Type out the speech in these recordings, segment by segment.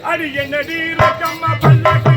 அடி என்னடி ரக்கம்மா பல்லாக்கு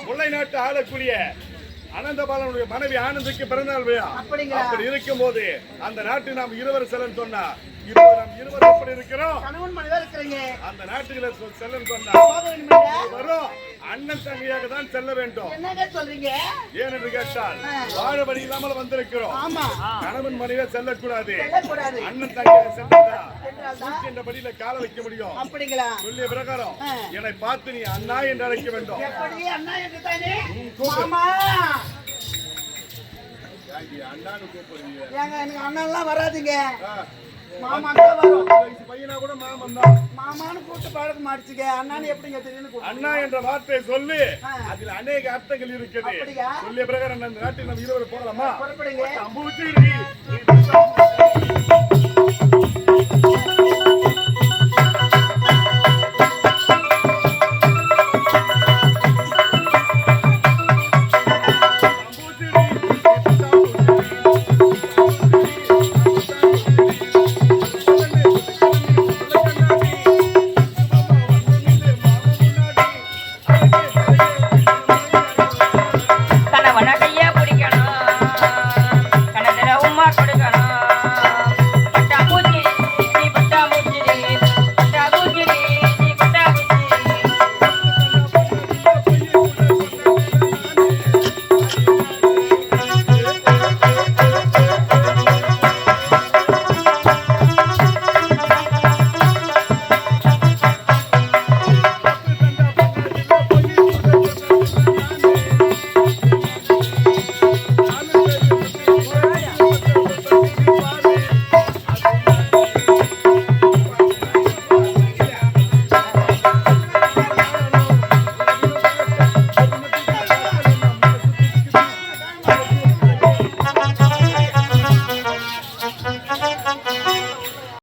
முல்லை நாட்டு ஆளக்கூடிய அனந்தபாலனுடைய மனைவி ஆனந்திக்கு பிறந்தநாள் விழா. அப்படி இருக்கும் போது அந்த நாட்டு நாம் இருவர் செல்லன்னு சொன்னா இப்போ நாம் இருவர் எப்படி இருக்கிறோம்? அந்த நாட்டுல செல்லன்னு சொன்னா வரும் அண்ணன் தங்கையாக தான் செல்ல வேண்டும். ஏனென்று கேட்டால் வாழ வழி இல்லாமல் வந்திருக்கிறோம். கணவன் மனைவியா செல்லக்கூடாது. அண்ணன் தங்கையாக சென்ற படியில கால வைக்க முடியும். சொல்லிய பிரகாரம் என்னை பார்த்து நீ அண்ணா என்று அழைக்க வேண்டும். அண்ணான்னு கூப்பிடுறீங்க. அண்ணன் வராதுங்க. அண்ணா என்ற வார்த்தையை சொல்லி அதில் அநேக அர்த்தங்கள் இருக்குது. சொல்லிய பிரகாரம் அந்த நாட்டில் நம்ம இருவர் போகலாமா? புறப்படுங்க.